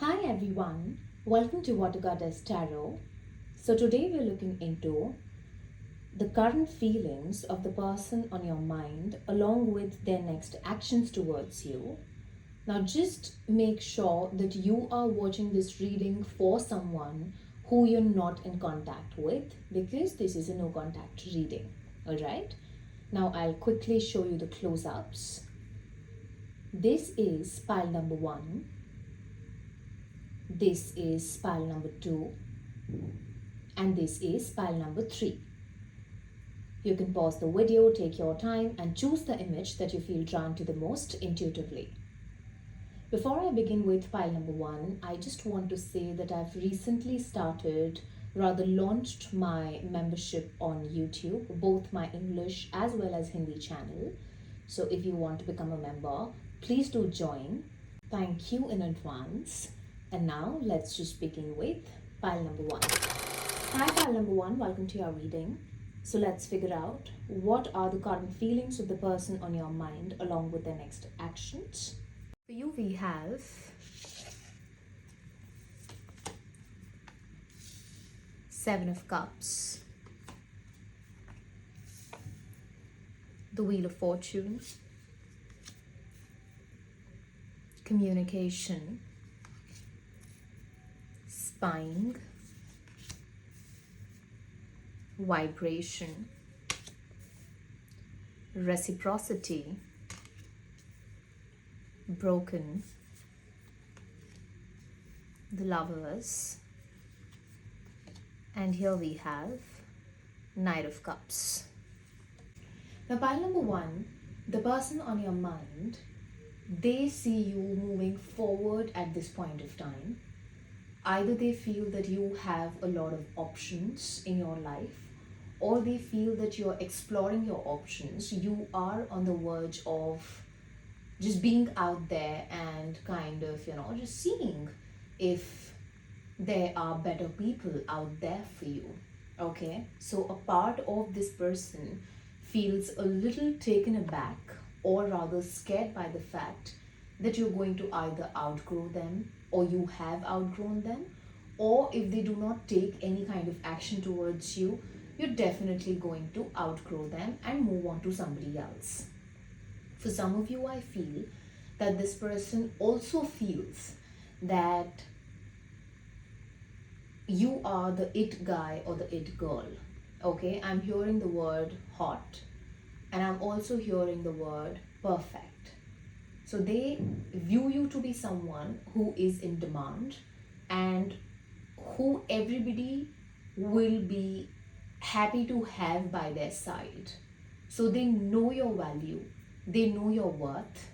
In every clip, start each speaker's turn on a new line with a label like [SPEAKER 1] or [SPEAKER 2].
[SPEAKER 1] Hi everyone, welcome to watergoddesstarot. So today we're looking into the current feelings of the person on your mind along with their next actions towards you. Now just make sure that you are watching this reading for someone who you're not in contact with, because this is a no contact reading. Alright, now I'll quickly show you the close-ups. This is pile number 1. This is pile number 2, and this is pile number 3. You can pause the video, take your time, and choose the image that you feel drawn to the most intuitively. Before I begin with pile number 1, I just want to say that I've recently launched my membership on YouTube, both my English as well as Hindi channel. So if you want to become a member, please do join. Thank you in advance. And now let's just begin with pile number 1. Hi pile number 1, welcome to your reading. So let's figure out what are the current feelings of the person on your mind along with their next actions. For you we have Seven of Cups, the Wheel of Fortune, communication, spying, vibration, reciprocity, broken, the Lovers, and here we have Knight of Cups. Now pile number 1, the person on your mind, they see you moving forward at this point of time. Either they feel that you have a lot of options in your life, or they feel that you're exploring your options. You are on the verge of just being out there and kind of, just seeing if there are better people out there for you. Okay, so a part of this person feels a little taken aback, or rather scared by the fact that you're going to either outgrow them, or you have outgrown them, or if they do not take any kind of action towards you, you're definitely going to outgrow them and move on to somebody else. For some of you, I feel that this person also feels that you are the it guy or the it girl. Okay, I'm hearing the word hot, and I'm also hearing the word perfect. So they view you to be someone who is in demand and who everybody will be happy to have by their side. So they know your value, they know your worth,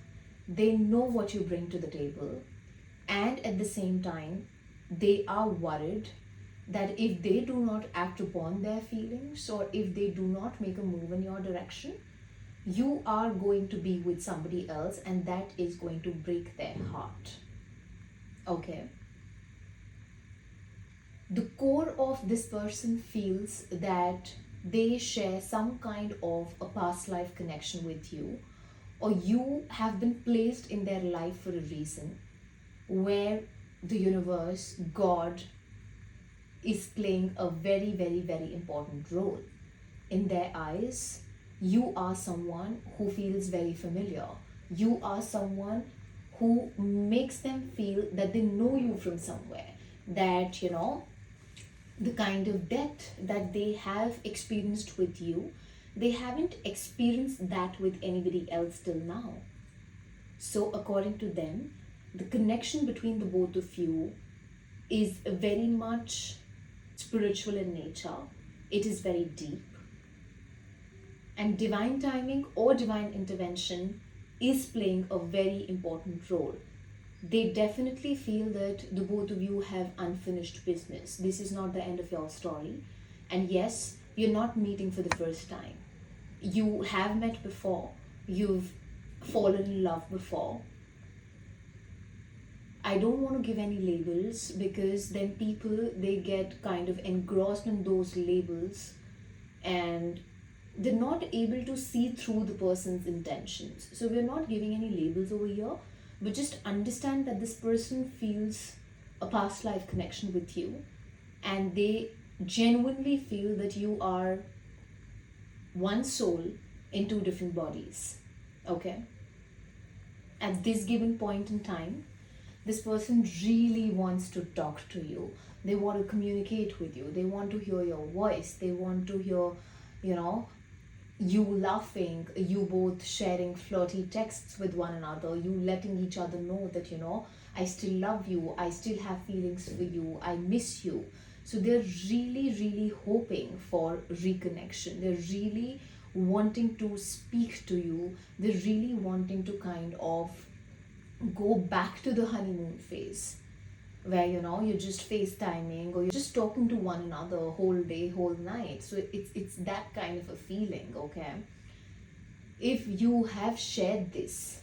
[SPEAKER 1] they know what you bring to the table, and at the same time, they are worried that if they do not act upon their feelings, or if they do not make a move in your direction, you are going to be with somebody else, and that is going to break their heart. Okay. The core of this person feels that they share some kind of a past life connection with you, or you have been placed in their life for a reason, where the universe, God, is playing a very, very, very important role. In their eyes, you are someone who feels very familiar. You are someone who makes them feel that they know you from somewhere. That, the kind of depth that they have experienced with you, they haven't experienced that with anybody else till now. So according to them, the connection between the both of you is very much spiritual in nature. It is very deep. And divine timing or divine intervention is playing a very important role. They definitely feel that the both of you have unfinished business. This is not the end of your story. And yes, you're not meeting for the first time. You have met before. You've fallen in love before. I don't want to give any labels, because then people, they get kind of engrossed in those labels and they're not able to see through the person's intentions. So we're not giving any labels over here, but just understand that this person feels a past life connection with you, and they genuinely feel that you are one soul in two different bodies. Okay? At this given point in time, this person really wants to talk to you. They want to communicate with you. They want to hear your voice. They want to hear, you laughing, you both sharing flirty texts with one another, you letting each other know that, I still love you, I still have feelings for you, I miss you. So they're really, really hoping for reconnection. They're really wanting to speak to you. They're really wanting to kind of go back to the honeymoon phase where you're just FaceTiming or you're just talking to one another whole day, whole night. So it's that kind of a feeling. Okay, if you have shared this,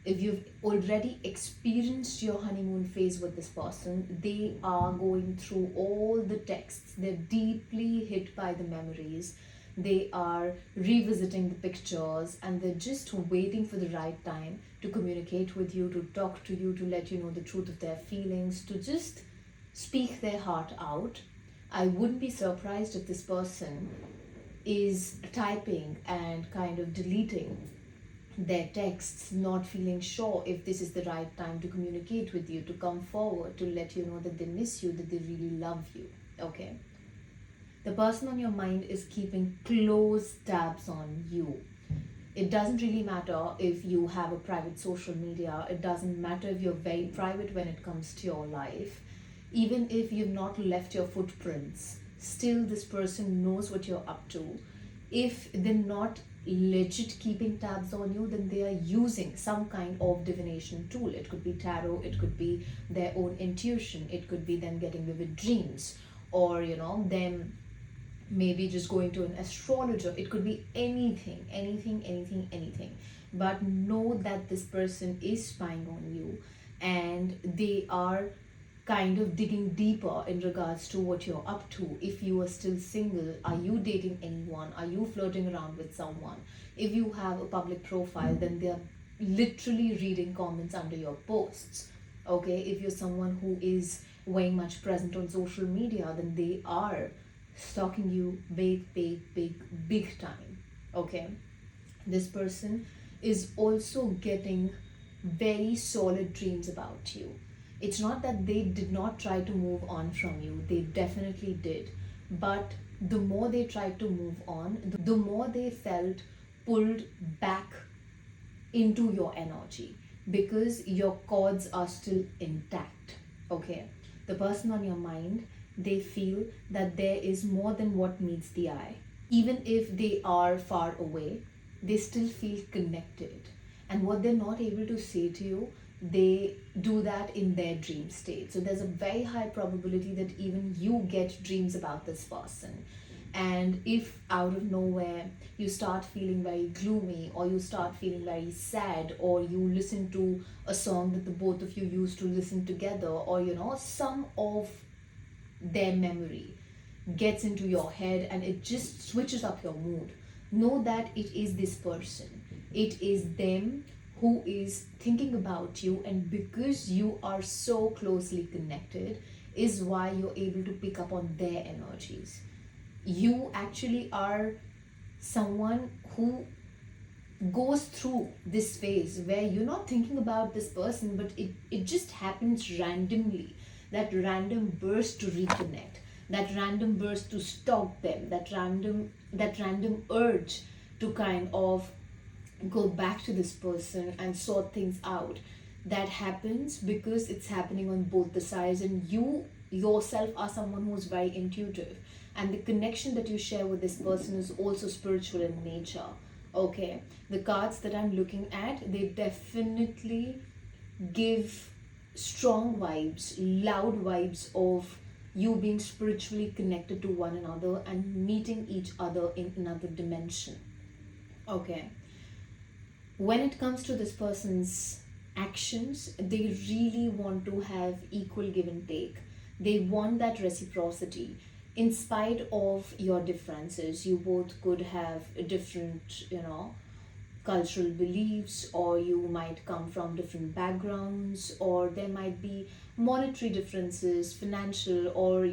[SPEAKER 1] if you've already experienced your honeymoon phase with this person, they are going through all the texts, they're deeply hit by the memories, they are revisiting the pictures, and they're just waiting for the right time to communicate with you, to talk to you, to let you know the truth of their feelings, to just speak their heart out. I wouldn't be surprised if this person is typing and kind of deleting their texts, not feeling sure if this is the right time to communicate with you, to come forward, to let you know that they miss you, that they really love you. Okay? The person on your mind is keeping close tabs on you. It doesn't really matter if you have a private social media. It doesn't matter if you're very private when it comes to your life. Even if you've not left your footprints, still this person knows what you're up to. If they're not legit keeping tabs on you, then they are using some kind of divination tool. It could be tarot, it could be their own intuition, it could be them getting vivid dreams, or them maybe just going to an astrologer. It could be anything. But know that this person is spying on you, and they are kind of digging deeper in regards to what you're up to. If you are still single, are you dating anyone? Are you flirting around with someone? If you have a public profile, then they're literally reading comments under your posts. Okay, if you're someone who is very much present on social media, then they are stalking you big time. Okay, this person is also getting very solid dreams about you. It's not that they did not try to move on from you, they definitely did. But the more they tried to move on, the more they felt pulled back into your energy, because your cords are still intact. Okay, the person on your mind, they feel that there is more than what meets the eye. Even if they are far away, they still feel connected. And what they're not able to say to you, they do that in their dream state. So there's a very high probability that even you get dreams about this person. And if out of nowhere you start feeling very gloomy, or you start feeling very sad, or you listen to a song that the both of you used to listen together, or some of their memory gets into your head and it just switches up your mood, know that it is this person. It is them who is thinking about you, and because you are so closely connected is why you're able to pick up on their energies. You actually are someone who goes through this phase where you're not thinking about this person, but it just happens randomly. That random burst to reconnect, that random burst to stalk them, that random urge to kind of go back to this person and sort things out, that happens because it's happening on both the sides, and you yourself are someone who's very intuitive, and the connection that you share with this person is also spiritual in nature. Okay, the cards that I'm looking at, they definitely give strong vibes, loud vibes of you being spiritually connected to one another and meeting each other in another dimension. Okay, when it comes to this person's actions, they really want to have equal give and take. They want that reciprocity. In spite of your differences, you both could have different, cultural beliefs, or you might come from different backgrounds, or there might be monetary differences, financial, or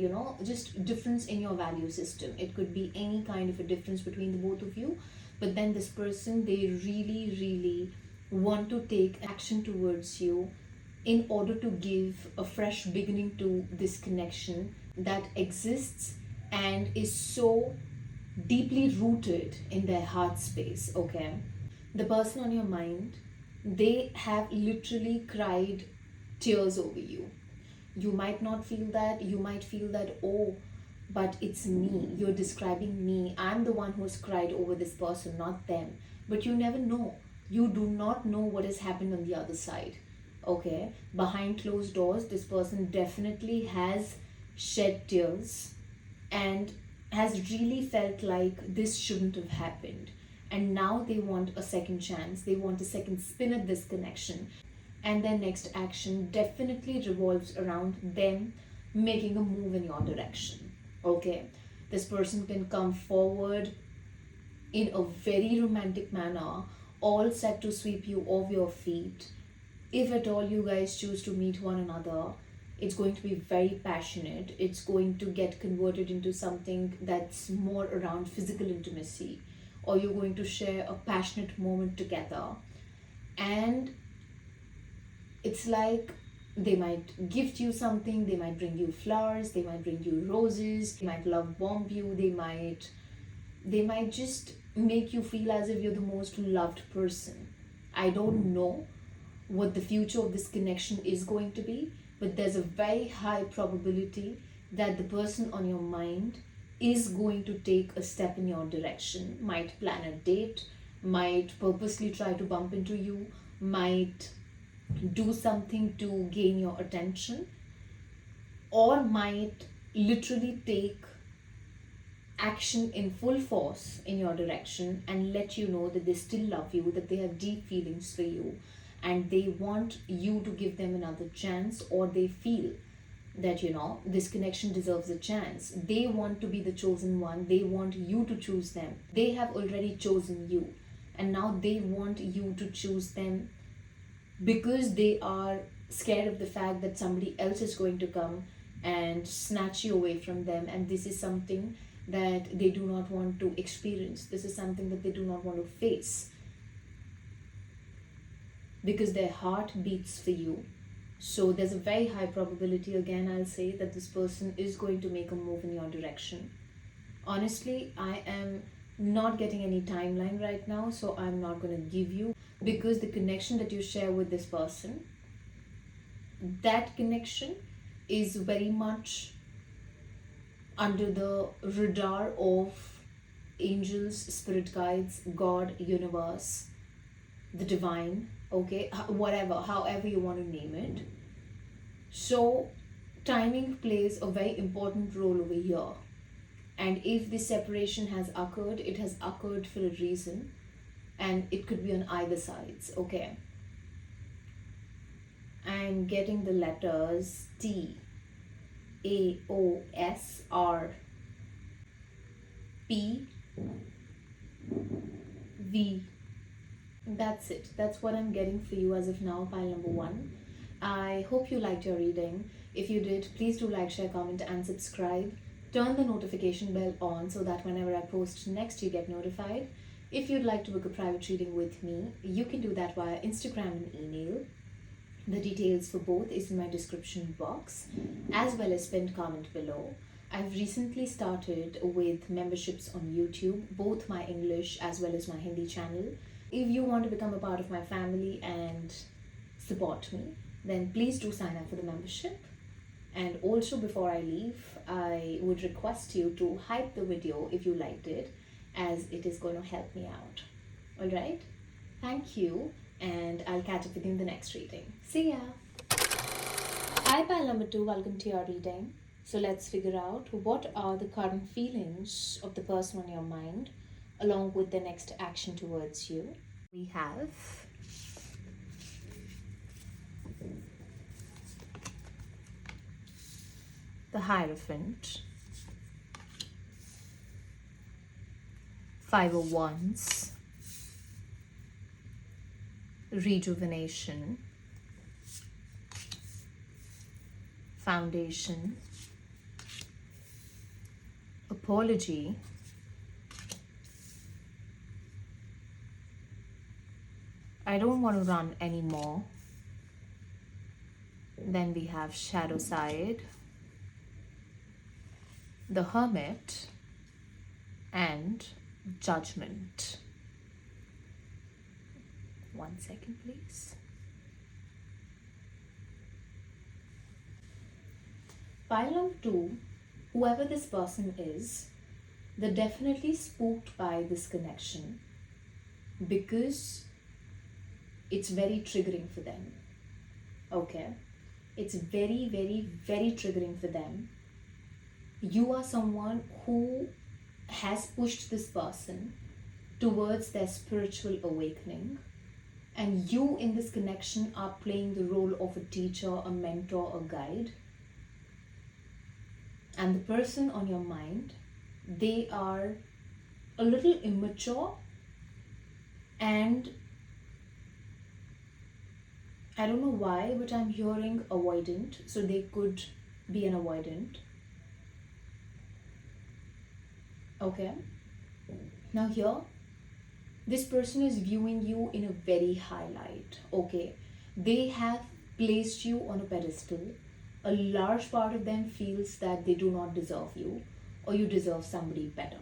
[SPEAKER 1] just difference in your value system. It could be any kind of a difference between the both of you. But then this person, they really, really want to take action towards you in order to give a fresh beginning to this connection that exists and is so deeply rooted in their heart space. Okay, the person on your mind, they have literally cried tears over you. You might not feel that. You might feel that, oh, but it's me, you're describing me, I'm the one who's cried over this person, not them. But you never know. You do not know what has happened on the other side. Okay, behind closed doors, this person definitely has shed tears and has really felt like this shouldn't have happened. And now they want a second chance, they want a second spin at this connection. And their next action definitely revolves around them making a move in your direction. Okay, this person can come forward in a very romantic manner, all set to sweep you off your feet. If at all you guys choose to meet one another, it's going to be very passionate. It's going to get converted into something that's more around physical intimacy, or you're going to share a passionate moment together. And it's like they might gift you something, they might bring you flowers, they might bring you roses, they might love bomb you, they might just make you feel as if you're the most loved person. I don't know what the future of this connection is going to be, but there's a very high probability that the person on your mind is going to take a step in your direction, might plan a date, might purposely try to bump into you, might do something to gain your attention, or might literally take action in full force in your direction and let you know that they still love you, that they have deep feelings for you, and they want you to give them another chance, or they feel that this connection deserves a chance. They want to be the chosen one, they want you to choose them. They have already chosen you, and now they want you to choose them, because they are scared of the fact that somebody else is going to come and snatch you away from them. And this is something that they do not want to experience. This is something that they do not want to face, because their heart beats for you. So there's a very high probability, again I'll say, that this person is going to make a move in your direction. Honestly, I am not getting any timeline right now, so I'm not going to give you, because the connection that you share with this person, that connection is very much under the radar of angels, spirit guides, God, universe, the divine, okay, whatever, however you want to name it. So timing plays a very important role over here. And if this separation has occurred, it has occurred for a reason, and it could be on either sides. Okay, I'm getting the letters T, A, O, S, R, P, V. That's it. That's what I'm getting for you as of now, pile number 1. I hope you liked your reading. If you did, please do like, share, comment, and subscribe. Turn the notification bell on so that whenever I post next, you get notified. If you'd like to book a private reading with me, you can do that via Instagram and email. The details for both is in my description box, as well as pinned comment below. I've recently started with memberships on YouTube, both my English as well as my Hindi channel. If you want to become a part of my family and support me, then please do sign up for the membership. And also, before I leave, I would request you to hype the video if you liked it, as it is going to help me out. Alright? Thank you, and I'll catch up with you in the next reading. See ya! Hi, pile number 2, welcome to your reading. So let's figure out what are the current feelings of the person on your mind, along with the next action towards you. We have the Hierophant, 5 of Wands, Rejuvenation, foundation, apology, I don't want to run anymore. Then we have shadow side, the hermit, and judgment. 1 second, please. Pile number 2, whoever this person is, they're definitely spooked by this connection because it's very triggering for them. Okay? It's very, very, very triggering for them. You are someone who has pushed this person towards their spiritual awakening, and you in this connection are playing the role of a teacher, a mentor, a guide. And the person on your mind, they are a little immature, and I don't know why, but I'm hearing avoidant, so they could be an avoidant. Okay. Now here, this person is viewing you in a very high light. Okay. They have placed you on a pedestal. A large part of them feels that they do not deserve you, or you deserve somebody better.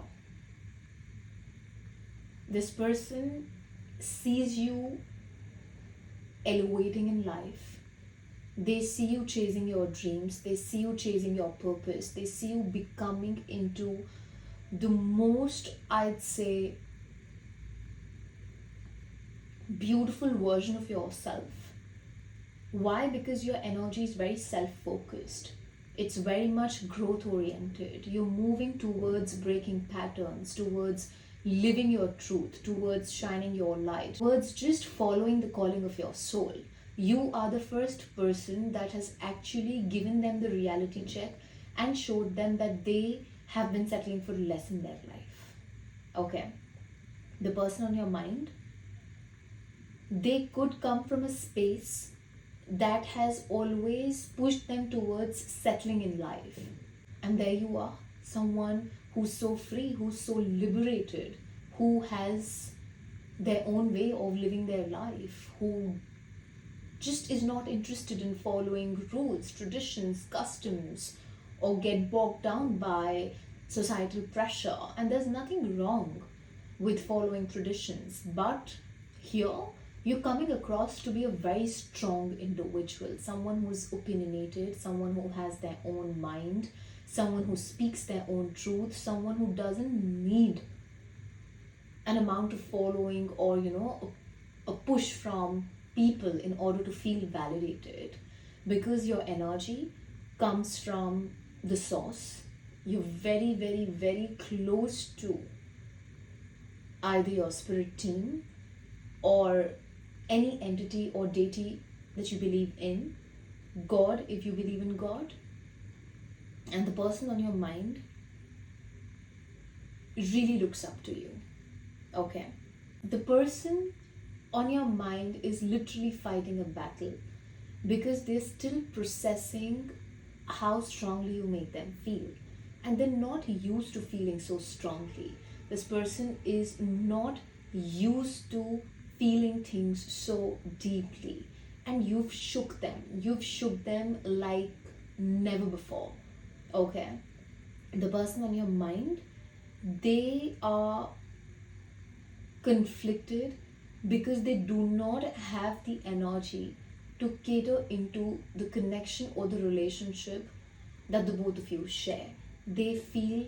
[SPEAKER 1] This person sees you elevating in life. They see you chasing your dreams. They see you chasing your purpose. They see you becoming into the most, I'd say, beautiful version of yourself. Why? Because your energy is very self-focused. It's very much growth-oriented. You're moving towards breaking patterns, towards living your truth, towards shining your light, towards just following the calling of your soul. You are the first person that has actually given them the reality check and showed them that they have been settling for less in their life. Okay. The person on your mind, they could come from a space that has always pushed them towards settling in life. And there you are, someone who's so free, who's so liberated, who has their own way of living their life, who just is not interested in following rules, traditions, customs, or get bogged down by societal pressure. And there's nothing wrong with following traditions, but here you're coming across to be a very strong individual, someone who's opinionated, someone who has their own mind, someone who speaks their own truth, someone who doesn't need an amount of following or, a push from people in order to feel validated, because your energy comes from the source. You're very, very, very close to either your spirit team or any entity or deity that you believe in, God if you believe in God. And the person on your mind really looks up to you. Okay. The person on your mind is literally fighting a battle because they're still processing how strongly you make them feel. And they're not used to feeling so strongly. This person is not used to feeling things so deeply. And you've shook them. You've shook them like never before. Okay. The person on your mind, they are conflicted because they do not have the energy to cater into the connection or the relationship that the both of you share. They feel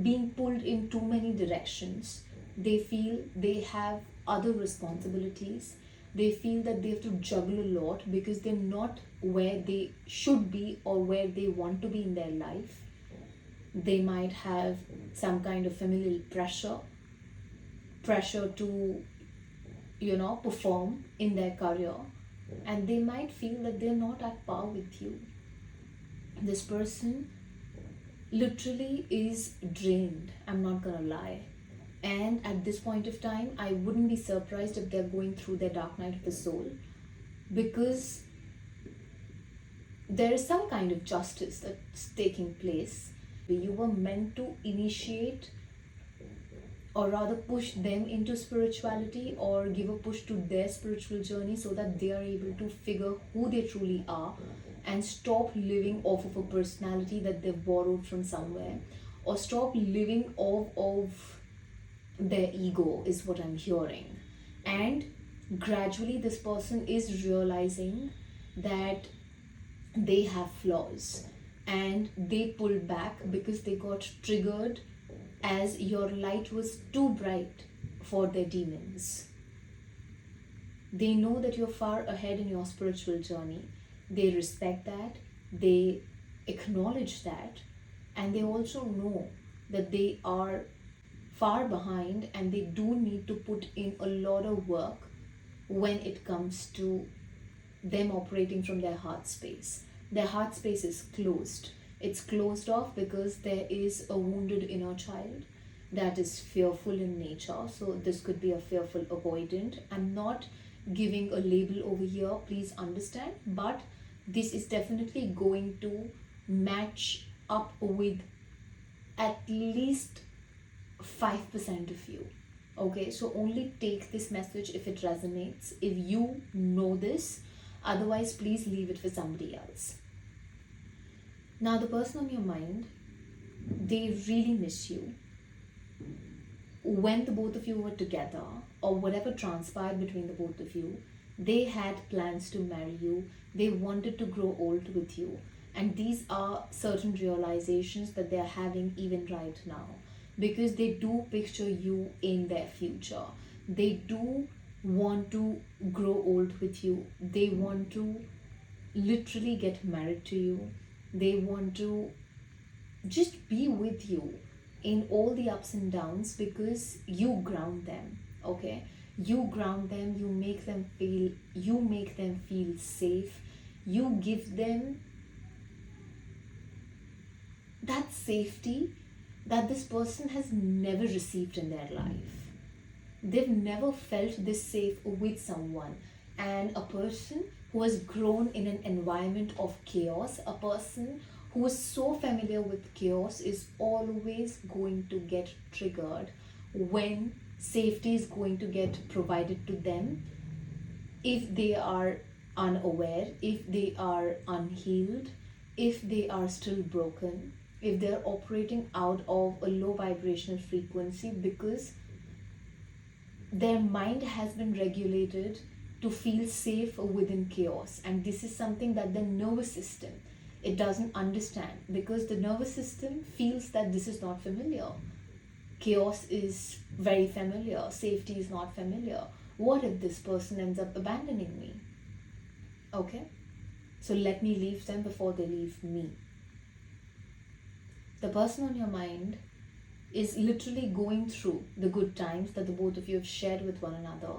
[SPEAKER 1] being pulled in too many directions. They feel they have other responsibilities. They feel that they have to juggle a lot because they're not where they should be or where they want to be in their life. They might have some kind of familial pressure to, perform in their career. And they might feel that they're not at par with you. This person literally is drained, I'm not gonna lie. And at this point of time, I wouldn't be surprised if they're going through their dark night of the soul, because there is some kind of justice that's taking place. You were meant to initiate, or rather push them into spirituality, or give a push to their spiritual journey so that they are able to figure who they truly are and stop living off of a personality that they've borrowed from somewhere, or stop living off of their ego, is what I'm hearing. And gradually this person is realizing that they have flaws, and they pull back because they got triggered as your light was too bright for their demons. They know that you're far ahead in your spiritual journey. They respect that, they acknowledge that, and they also know that they are far behind and they do need to put in a lot of work when it comes to them operating from their heart space. Their heart space is closed. It's closed off because there is a wounded inner child that is fearful in nature. So this could be a fearful avoidant. I'm not giving a label over here, please understand, but this is definitely going to match up with at least 5% of you. Okay, so only take this message if it resonates, if you know this. Otherwise, please leave it for somebody else. Now, the person on your mind, they really miss you. When the both of you were together, or whatever transpired between the both of you, they had plans to marry you. They wanted to grow old with you. And these are certain realizations that they're having even right now, because they do picture you in their future. They do want to grow old with you. They want to literally get married to you. They want to just be with you in all the ups and downs, because you ground them. Okay, you ground them, you make them feel safe. You give them that safety that this person has never received in their life. They've never felt this safe with someone. And a person who has grown in an environment of chaos, a person who is so familiar with chaos, is always going to get triggered when safety is going to get provided to them. If they are unaware, if they are unhealed, if they are still broken, if they're operating out of a low vibrational frequency, because their mind has been regulated to feel safe within chaos. And this is something that the nervous system, it doesn't understand, because the nervous system feels that this is not familiar. Chaos is very familiar, safety is not familiar. What if this person ends up abandoning me? Okay, so let me leave them before they leave me. The person on your mind is literally going through the good times that the both of you have shared with one another,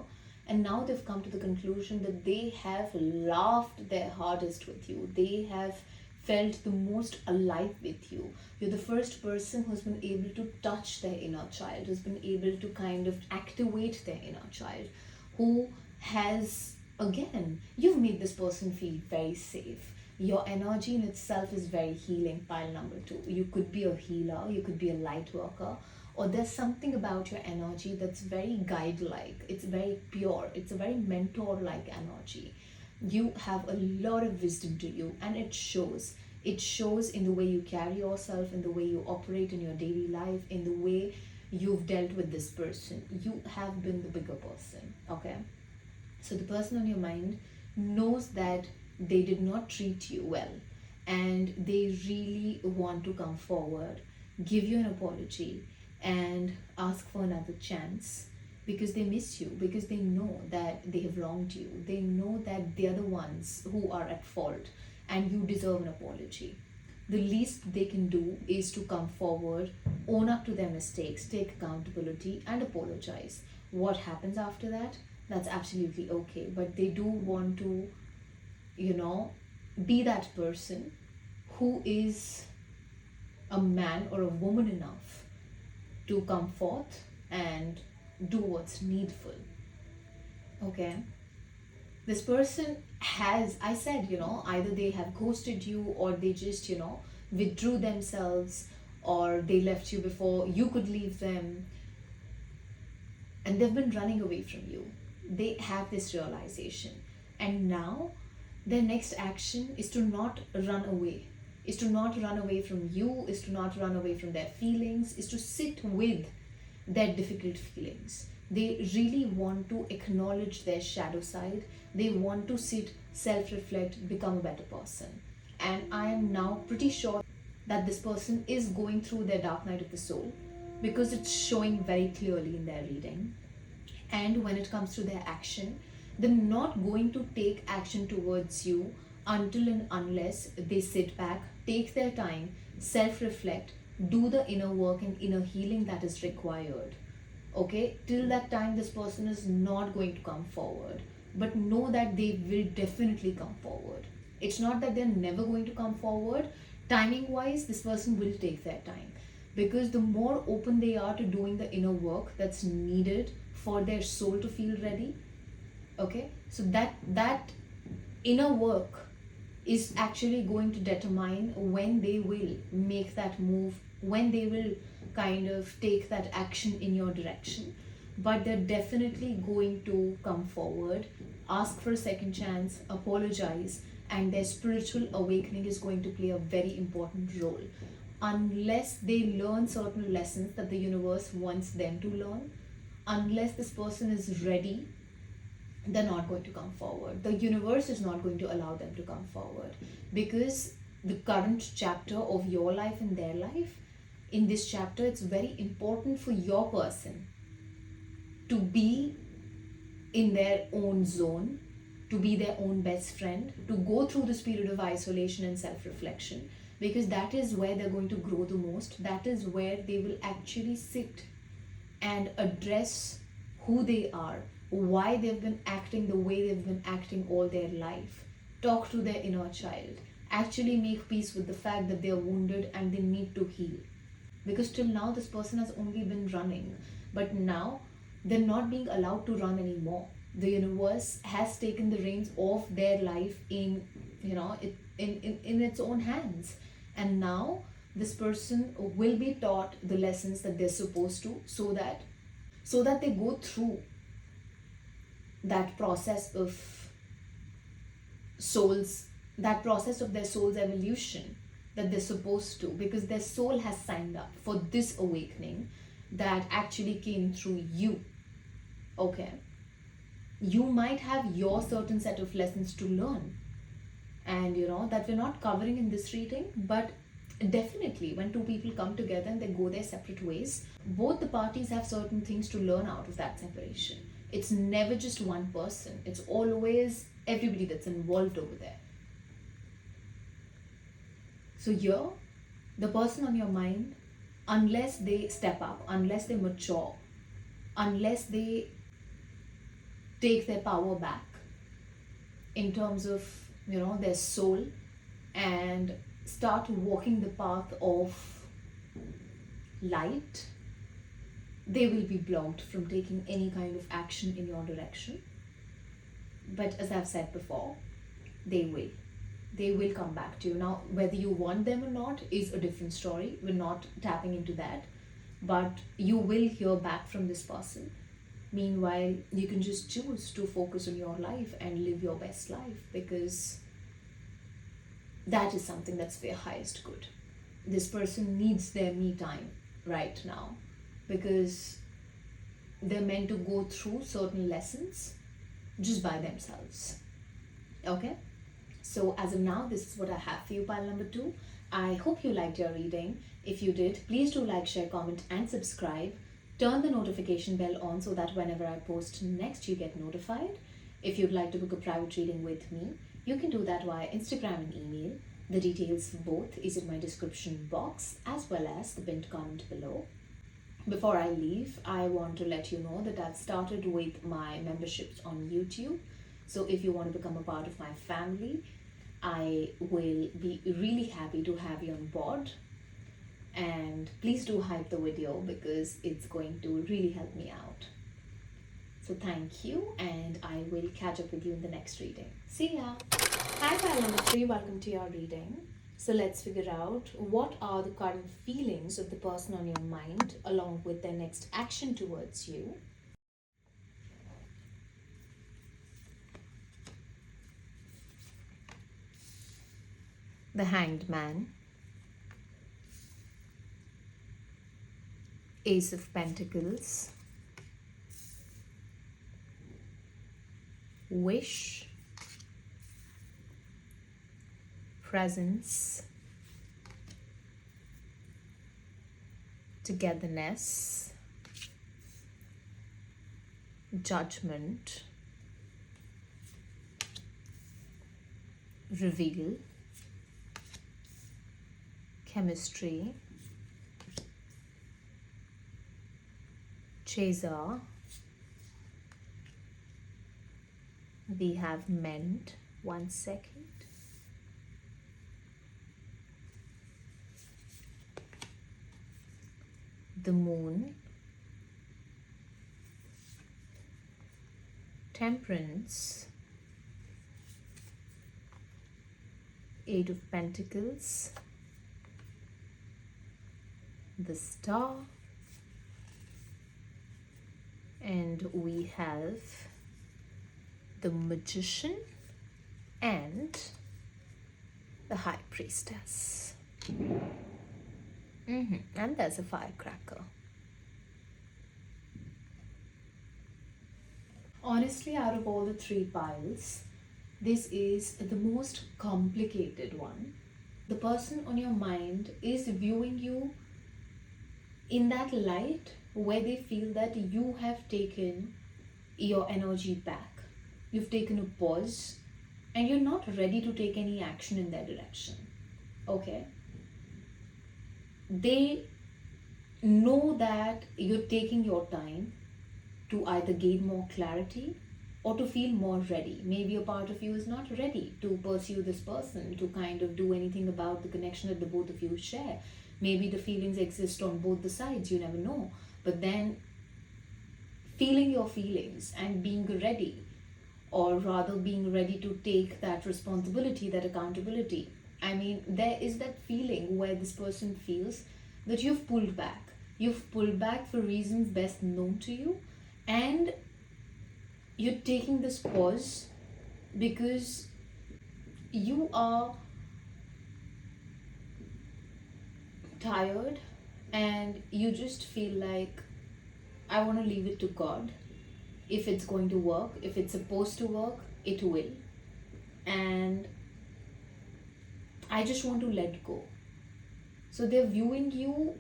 [SPEAKER 1] and now they've come to the conclusion that they have laughed their hardest with you. They have felt the most alive with you. You're the first person who's been able to touch their inner child, who's been able to kind of activate their inner child, who has, again, you've made this person feel very safe. Your energy in itself is very healing, pile number 2. You could be a healer, you could be a light worker, or there's something about your energy that's very guide-like. It's very pure. It's a very mentor-like energy. You have a lot of wisdom to you, and it shows. It shows in the way you carry yourself, in the way you operate in your daily life, in the way you've dealt with this person. You have been the bigger person, okay? So the person on your mind knows that they did not treat you well, and they really want to come forward, give you an apology, and ask for another chance, because they miss you, because they know that they have wronged you. They know that they are the ones who are at fault, and you deserve an apology. The least they can do is to come forward, own up to their mistakes, take accountability, and apologize. What happens after that? That's absolutely okay. But they do want to, be that person who is a man or a woman enough to come forth and do what's needful. Okay? This person has, I said, either they have ghosted you, or they just, withdrew themselves, or they left you before you could leave them, and they've been running away from you. They have this realization, and now their next action is to not run away, is to not run away from you, is to not run away from their feelings, is to sit with their difficult feelings. They really want to acknowledge their shadow side. They want to sit, self-reflect, become a better person. And I am now pretty sure that this person is going through their dark night of the soul, because it's showing very clearly in their reading. And when it comes to their action, they're not going to take action towards you until and unless they sit back, take their time, self-reflect, do the inner work and inner healing that is required. Okay, till that time this person is not going to come forward, but know that they will definitely come forward. It's not that they're never going to come forward. Timing wise, this person will take their time, because the more open they are to doing the inner work that's needed for their soul to feel ready, okay, so that inner work is actually going to determine when they will make that move, when they will kind of take that action in your direction. But they're definitely going to come forward, ask for a second chance, apologize, and their spiritual awakening is going to play a very important role. Unless they learn certain lessons that the universe wants them to learn, unless this person is ready, they're not going to come forward. The universe is not going to allow them to come forward, because the current chapter of your life and their life, in this chapter, it's very important for your person to be in their own zone, to be their own best friend, to go through this period of isolation and self-reflection, because that is where they're going to grow the most. That is where they will actually sit and address who they are, why they've been acting the way they've been acting all their life, talk to their inner child, actually make peace with the fact that they're wounded and they need to heal. Because till now this person has only been running, but now they're not being allowed to run anymore. The universe has taken the reins of their life in its own hands, and now this person will be taught the lessons that they're supposed to, so that they go through that process of their soul's evolution that they're supposed to, because their soul has signed up for this awakening that actually came through you. Okay, you might have your certain set of lessons to learn, and that we're not covering in this reading, but definitely when two people come together and they go their separate ways, both the parties have certain things to learn out of that separation. It's never just one person, it's always everybody that's involved over there. So here, the person on your mind, unless they step up, unless they mature, unless they take their power back in terms of their soul, and start walking the path of light, they will be blocked from taking any kind of action in your direction. But as I've said before, they will come back to you. Now, whether you want them or not is a different story. We're not tapping into that, but you will hear back from this person. Meanwhile, you can just choose to focus on your life and live your best life, because that is something that's for your highest good. This person needs their me time right now, because they're meant to go through certain lessons just by themselves. Okay? So as of now, this is what I have for you, pile number 2. I hope you liked your reading. If you did, please do like, share, comment and subscribe. Turn the notification bell on so that whenever I post next, you get notified. If you'd like to book a private reading with me, you can do that via Instagram and email. The details for both is in my description box as well as the pinned comment below. Before I leave, I want to let you know that I've started with my memberships on YouTube. So if you want to become a part of my family, I will be really happy to have you on board. And please do hype the video, because it's going to really help me out. So thank you, and I will catch up with you in the next reading. See ya. Hi pile number 3, welcome to your reading. So let's figure out what are the current feelings of the person on your mind along with their next action towards you. The Hanged Man, Ace of Pentacles, Wish, Presence, Togetherness, Judgment, Reveal, Chemistry, Chaser, we have Mend. 1 second. The Moon, Temperance, 8 of Pentacles, the Star, and we have the Magician and the High Priestess. And there's a firecracker. Honestly, out of all the 3 piles, this is the most complicated one. The person on your mind is viewing you in that light where they feel that you have taken your energy back. You've taken a pause and you're not ready to take any action in their direction. Okay? They know that you're taking your time to either gain more clarity or to feel more ready. Maybe a part of you is not ready to pursue this person, to kind of do anything about the connection that the both of you share. Maybe the feelings exist on both the sides, you never know. But then feeling your feelings and being ready, or rather being ready to take that responsibility, that accountability. I mean, there is that feeling where this person feels that you've pulled back. You've pulled back for reasons best known to you, and you're taking this pause because you are tired and you just feel like, I want to leave it to God. If it's going to work, if it's supposed to work, it will. And I just want to let go. So they're viewing you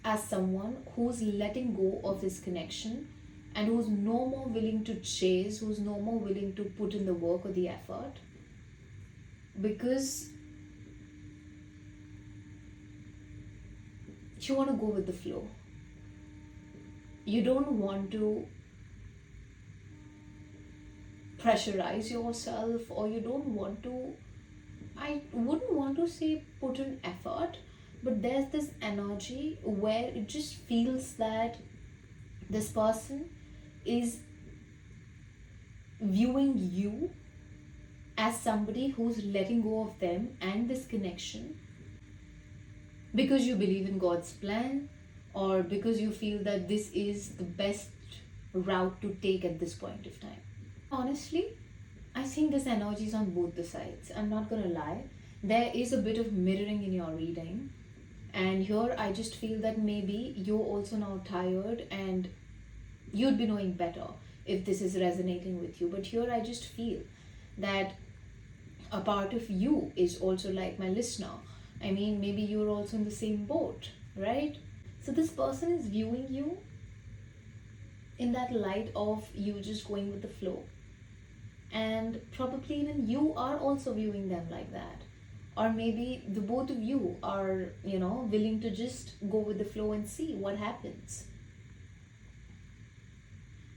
[SPEAKER 1] as someone who's letting go of this connection and who's no more willing to chase, who's no more willing to put in the work or the effort, because you want to go with the flow. You don't want to pressurize yourself, or you don't want to, I wouldn't want to say put in effort, but there's this energy where it just feels that this person is viewing you as somebody who's letting go of them and this connection because you believe in God's plan, or because you feel that this is the best route to take at this point of time. Honestly, I think this energy is on both the sides. I'm not gonna lie. There is a bit of mirroring in your reading. And here I just feel that maybe you're also now tired and you'd be knowing better if this is resonating with you. But here I just feel that a part of you is also like my listener. I mean, maybe you're also in the same boat, right? So this person is viewing you in that light of you just going with the flow. And probably even you are also viewing them like that. Or maybe the both of you are, willing to just go with the flow and see what happens.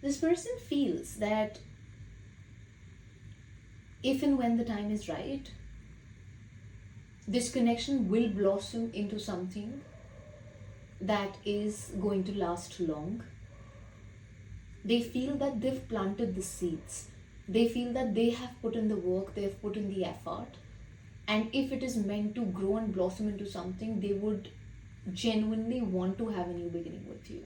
[SPEAKER 1] This person feels that if and when the time is right, this connection will blossom into something that is going to last long. They feel that they've planted the seeds. They feel that they have put in the work, they have put in the effort. And if it is meant to grow and blossom into something, they would genuinely want to have a new beginning with you.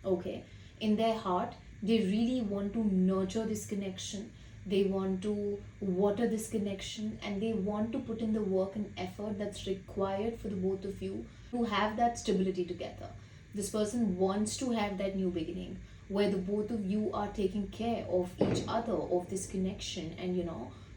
[SPEAKER 1] Okay? In their heart, they really want to nurture this connection. They want to water this connection, and they want to put in the work and effort that's required for the both of you to have that stability together. This person wants to have that new beginning where the both of you are taking care of each other, of this connection, and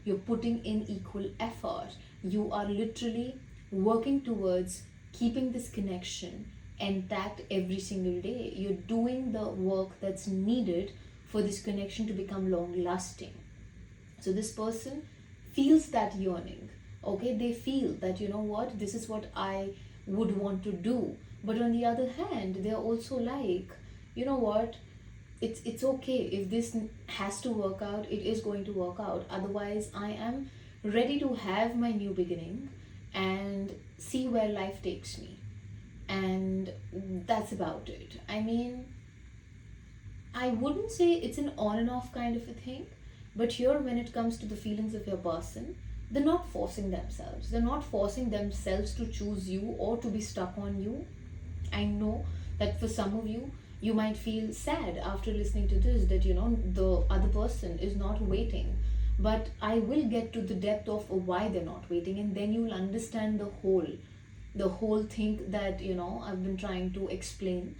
[SPEAKER 1] you're putting in equal effort. You are literally working towards keeping this connection intact every single day. You're doing the work that's needed for this connection to become long lasting. So this person feels that yearning. Okay, they feel that, this is what I would want to do. But on the other hand, they're also like, it's okay. If this has to work out, it is going to work out. Otherwise, I am ready to have my new beginning and see where life takes me. And that's about it. I mean, I wouldn't say it's an on and off kind of a thing, but here, when it comes to the feelings of your person, they're not forcing themselves. They're not forcing themselves to choose you or to be stuck on you. I know that for some of you, you might feel sad after listening to this, that the other person is not waiting. But I will get to the depth of why they're not waiting, and then you'll understand the whole thing that I've been trying to explain.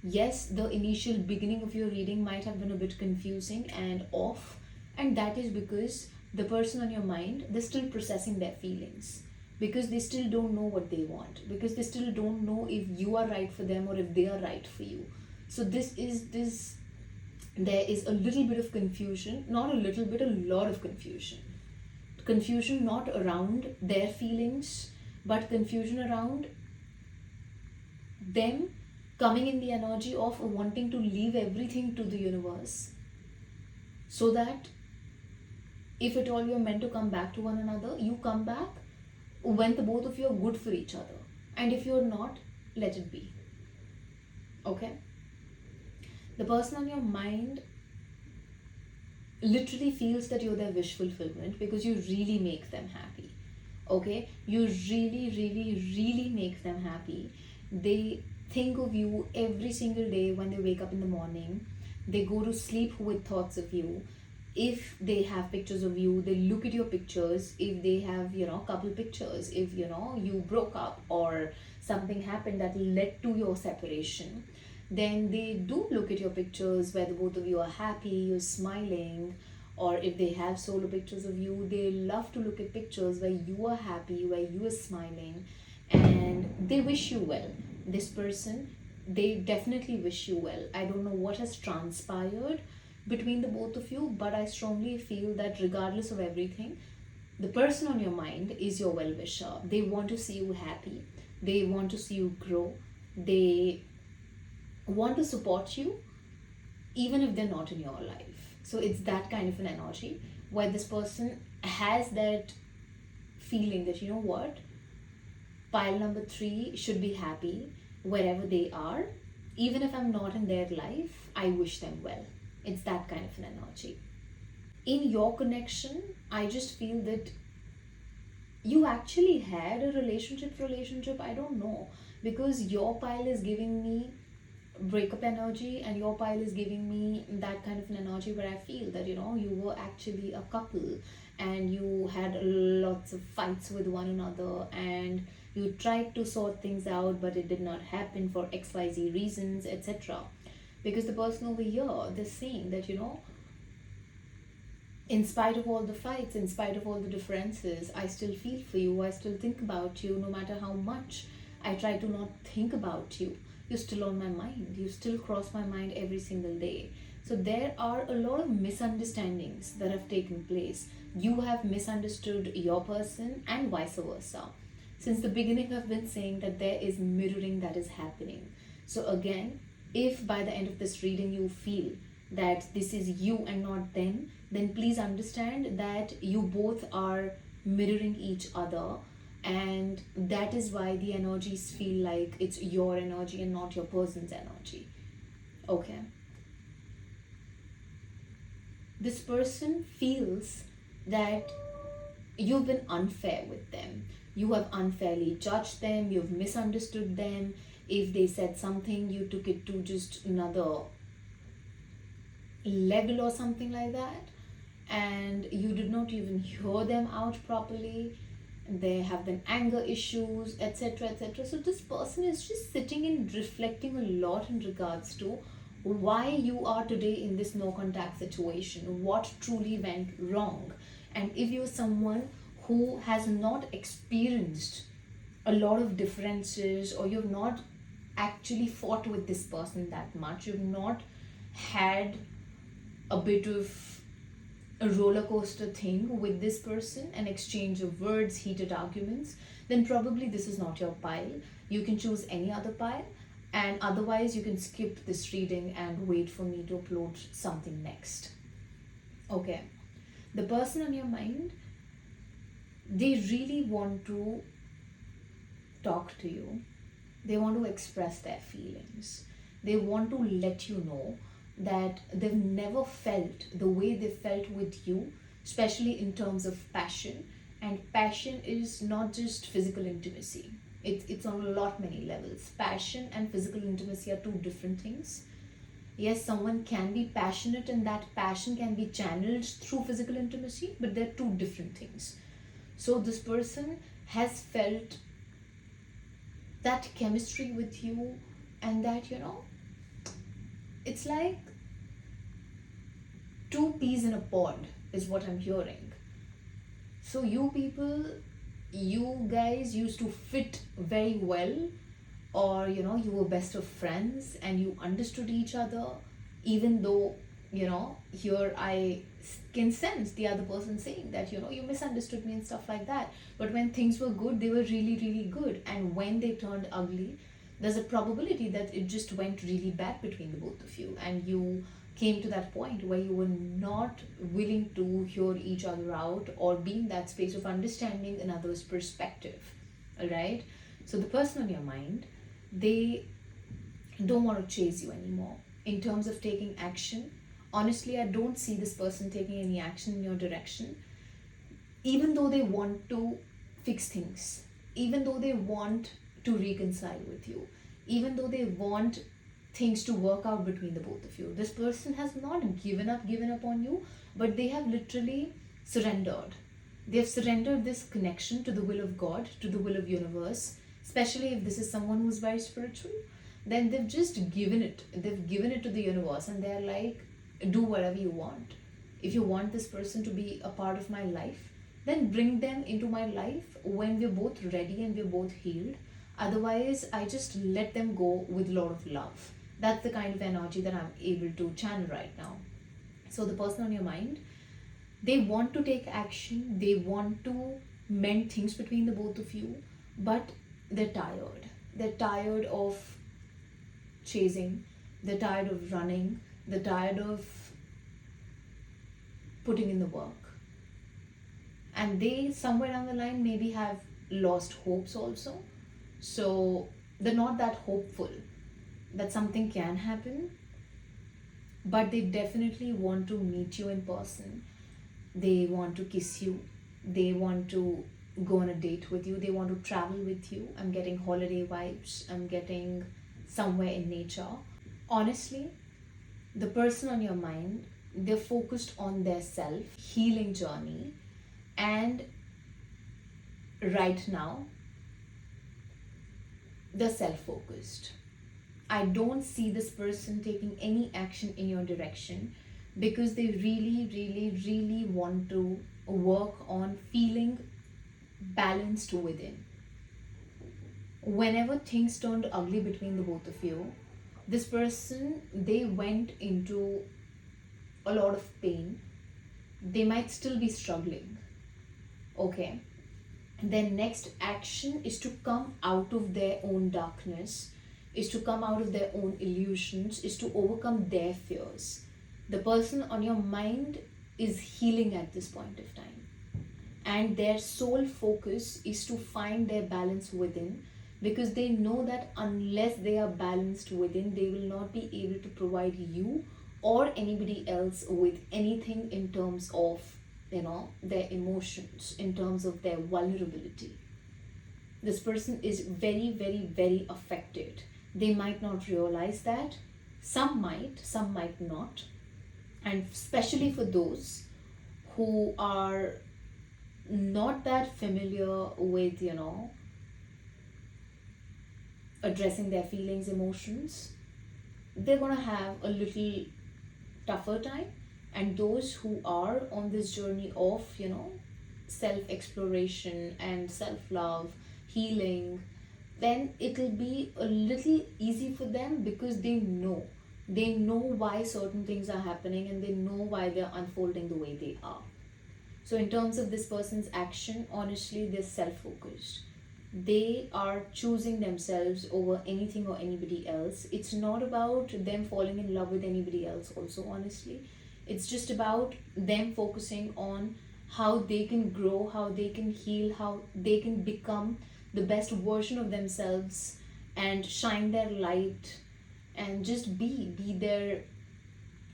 [SPEAKER 1] Yes, the initial beginning of your reading might have been a bit confusing and off, and that is because the person on your mind, they're still processing their feelings, because they still don't know what they want, because they still don't know if you are right for them or if they are right for you. So there is a little bit of confusion, not a little bit, a lot of confusion not around their feelings, but confusion around them coming in the energy of wanting to leave everything to the universe, so that if at all you're meant to come back to one another, you come back when the both of you are good for each other. And if you're not, let it be. Okay? The person on your mind literally feels that you're their wish fulfillment, because you really make them happy. Okay? You really, really, really make them happy. They think of you every single day when they wake up in the morning. They go to sleep with thoughts of you. If they have pictures of you, they look at your pictures. If they have, couple pictures, if, you broke up or something happened that led to your separation, then they do look at your pictures where the both of you are happy, you're smiling. Or if they have solo pictures of you, they love to look at pictures where you are happy, where you are smiling, and they wish you well. This person, they definitely wish you well. I don't know what has transpired between the both of you, but I strongly feel that regardless of everything, the person on your mind is your well-wisher. They want to see you happy. They want to see you grow. They want to support you even if they're not in your life. So it's that kind of an energy where this person has that feeling that, pile number 3 should be happy wherever they are. Even if I'm not in their life, I wish them well. It's that kind of an energy. In your connection, I just feel that you actually had a relationship, I don't know, because your pile is giving me breakup energy and your pile is giving me that kind of an energy where I feel that, you were actually a couple and you had lots of fights with one another and you tried to sort things out, but it did not happen for XYZ reasons, etc. Because the person over here, they're saying that, in spite of all the fights, in spite of all the differences, I still feel for you, I still think about you, no matter how much I try to not think about you. You're still on my mind. You still cross my mind every single day. So there are a lot of misunderstandings that have taken place. You have misunderstood your person and vice versa. Since the beginning, I've been saying that there is mirroring that is happening. So again, if by the end of this reading you feel that this is you and not them, then please understand that you both are mirroring each other, and that is why the energies feel like it's your energy and not your person's energy. Okay. this person feels that you've been unfair with them. You have unfairly judged them, you've misunderstood them. If they said something, you took it to just another level or something like that, and you did not even hear them out properly. There have been anger issues, etc., etc. So this person is just sitting and reflecting a lot in regards to why you are today in this no contact situation, what truly went wrong. And if you're someone who has not experienced a lot of differences, or you've not actually fought with this person that much, you've not had a bit of a roller coaster thing with this person, an exchange of words, heated arguments, then probably this is not your pile. You can choose any other pile, and otherwise you can skip this reading and wait for me to upload something next. Okay, the person on your mind, they really want to talk to you. They want to express their feelings. They want to let you know that they've never felt the way they felt with you, especially in terms of passion. And passion is not just physical intimacy. It's on a lot many levels. Passion and physical intimacy are two different things. Yes, someone can be passionate and that passion can be channeled through physical intimacy, but they're two different things. So this person has felt that chemistry with you, and that, it's like two peas in a pod is what I'm hearing. So you people, you guys used to fit very well, or you were best of friends and you understood each other, even though here I can sense the other person saying that you misunderstood me and stuff like that. But when things were good, they were really, really good, and when they turned ugly, there's a probability that it just went really bad between the both of you, and you came to that point where you were not willing to hear each other out or be in that space of understanding another's perspective. All right, so the person on your mind, they don't want to chase you anymore in terms of taking action. Honestly, I don't see this person taking any action in your direction, even though they want to fix things, even though they want to reconcile with you, even though they want things to work out between the both of you. This person has not given up on you, but they have literally surrendered. They have surrendered this connection to the will of God, to the will of universe. Especially if this is someone who's very spiritual, then they've just given it. They've given it to the universe, and they're like, do whatever you want. If you want this person to be a part of my life, then bring them into my life when we're both ready and we're both healed. Otherwise, I just let them go with a lot of love. That's the kind of energy that I'm able to channel right now. So the person on your mind, they want to take action. They want to mend things between the both of you, but they're tired. They're tired of chasing. They're tired of running. They're tired of putting in the work. And they, somewhere down the line, maybe have lost hopes also. So they're not that hopeful that something can happen, but they definitely want to meet you in person. They want to kiss you. They want to go on a date with you. They want to travel with you. I'm getting holiday vibes. I'm getting somewhere in nature. Honestly, the person on your mind, they're focused on their self-healing journey, and right now, they're self-focused. I don't see this person taking any action in your direction because they really, really, really want to work on feeling balanced within. Whenever things turned ugly between the both of you, this person, they went into a lot of pain. They might still be struggling. Okay. Their next action is to come out of their own darkness, is to come out of their own illusions, is to overcome their fears. The person on your mind is healing at this point of time. And their sole focus is to find their balance within, because they know that unless they are balanced within, they will not be able to provide you or anybody else with anything in terms of, their emotions, in terms of their vulnerability. This person is very, very, very affected. They might not realize that. Some might not. And especially for those who are not that familiar with, addressing their feelings, emotions, they're going to have a little tougher time. And those who are on this journey of, self-exploration and self-love, healing, then it'll be a little easy for them, because they know why certain things are happening, and they know why they're unfolding the way they are. So in terms of this person's action, honestly, they're self-focused. They are choosing themselves over anything or anybody else. It's not about them falling in love with anybody else also, honestly. It's just about them focusing on how they can grow, how they can heal, how they can become the best version of themselves and shine their light and just be their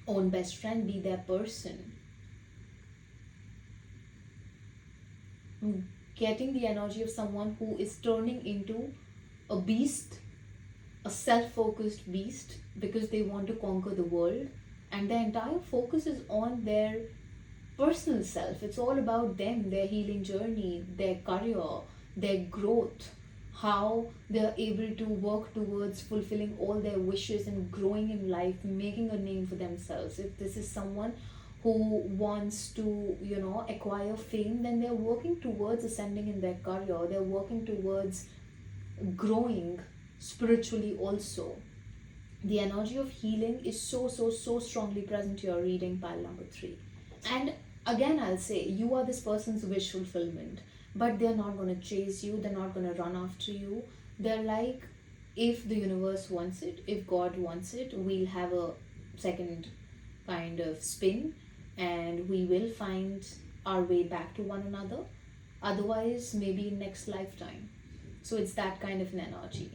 [SPEAKER 1] own best friend, be their person. Getting the energy of someone who is turning into a beast, a self-focused beast, because they want to conquer the world, and their entire focus is on their personal self. It's all about them, their healing journey, their career, their growth, how they're able to work towards fulfilling all their wishes and growing in life, making a name for themselves. If this is someone who wants to, acquire fame, then they're working towards ascending in their career. They're working towards growing spiritually also. The energy of healing is so strongly present to your reading, pile number 3. And again, I'll say, you are this person's wish fulfillment, but they're not going to chase you. They're not going to run after you. They're like, if the universe wants it, if God wants it, we'll have a second kind of spin, and we will find our way back to one another. Otherwise, maybe in next lifetime. So it's that kind of an energy.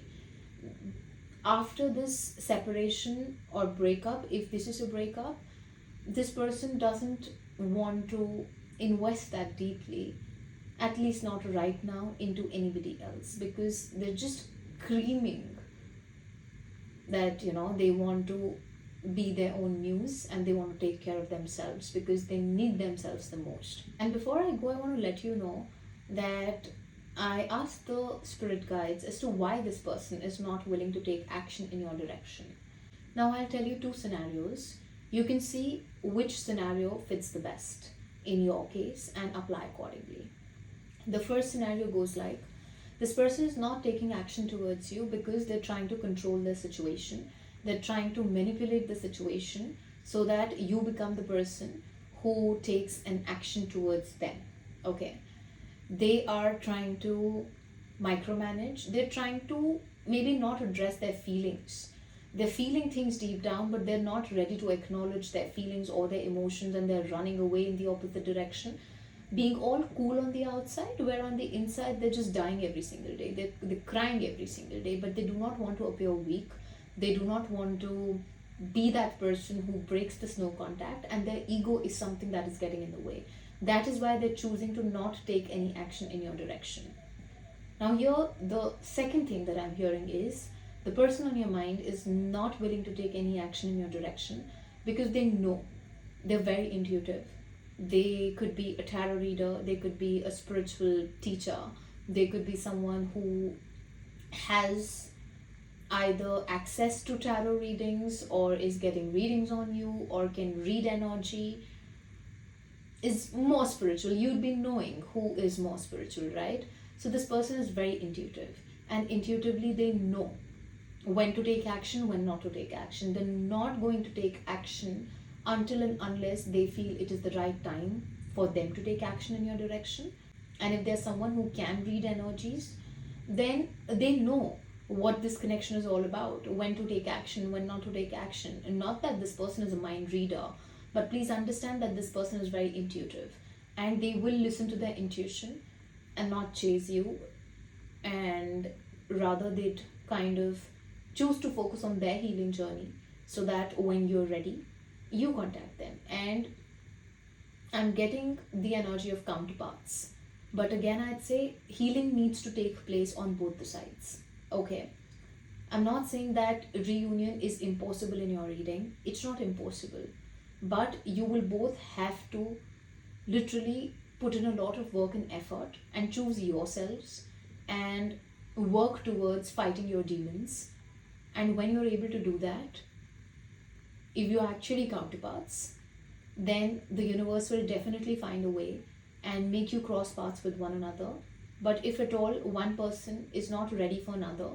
[SPEAKER 1] After this separation or breakup, if this is a breakup, this person doesn't want to invest that deeply, at least not right now, into anybody else, because they're just screaming that, they want to be their own muse and they want to take care of themselves because they need themselves the most. And before I go, I want to let you know that I asked the spirit guides as to why this person is not willing to take action in your direction. Now I'll tell you 2 scenarios. You can see which scenario fits the best in your case and apply accordingly. The first scenario goes like, this person is not taking action towards you because they're trying to control their situation. They're trying to manipulate the situation so that you become the person who takes an action towards them. Okay. They are trying to micromanage. They're trying to maybe not address their feelings. They're feeling things deep down, but they're not ready to acknowledge their feelings or their emotions, and they're running away in the opposite direction, being all cool on the outside, where on the inside they're just dying every single day. They're crying every single day, but they do not want to appear weak. They do not want to be that person who breaks the snow contact, and their ego is something that is getting in the way. That is why they're choosing to not take any action in your direction. Now here, the second thing that I'm hearing is, the person on your mind is not willing to take any action in your direction because they know. They're very intuitive. They could be a tarot reader, they could be a spiritual teacher, they could be someone who has either access to tarot readings or is getting readings on you or can read energy, is more spiritual. You'd be knowing who is more spiritual, right? So this person is very intuitive, and intuitively they know when to take action, when not to take action. They're not going to take action until and unless they feel it is the right time for them to take action in your direction. And if there's someone who can read energies, then they know what this connection is all about, when to take action, when not to take action. And not that this person is a mind reader, but please understand that this person is very intuitive, and they will listen to their intuition and not chase you, and rather they'd kind of choose to focus on their healing journey, so that when you're ready, you contact them. And I'm getting the energy of counterparts. But again, I'd say healing needs to take place on both the sides. Okay. I'm not saying that reunion is impossible in your reading. It's not impossible. But you will both have to literally put in a lot of work and effort and choose yourselves and work towards fighting your demons. And when you're able to do that, if you're actually counterparts, then the universe will definitely find a way and make you cross paths with one another. But if at all one person is not ready for another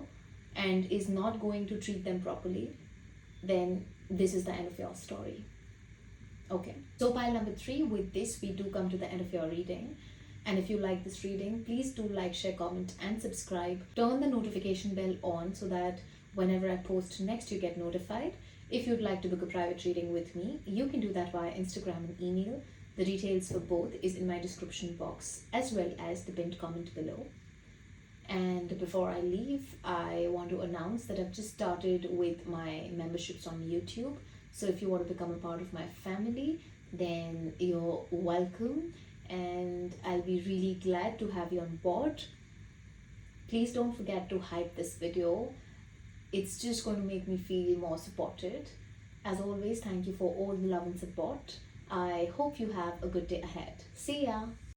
[SPEAKER 1] and is not going to treat them properly, then this is the end of your story. Okay, so pile number 3, with this we do come to the end of your reading. And if you like this reading, please do like, share, comment and subscribe. Turn the notification bell on so that whenever I post next, you get notified. If you'd like to book a private reading with me, you can do that via Instagram and email. The details for both is in my description box as well as the pinned comment below. And before I leave, I want to announce that I've just started with my memberships on YouTube. So if you want to become a part of my family, then you're welcome. And I'll be really glad to have you on board. Please don't forget to hype this video. It's just going to make me feel more supported. As always, thank you for all the love and support. I hope you have a good day ahead. See ya!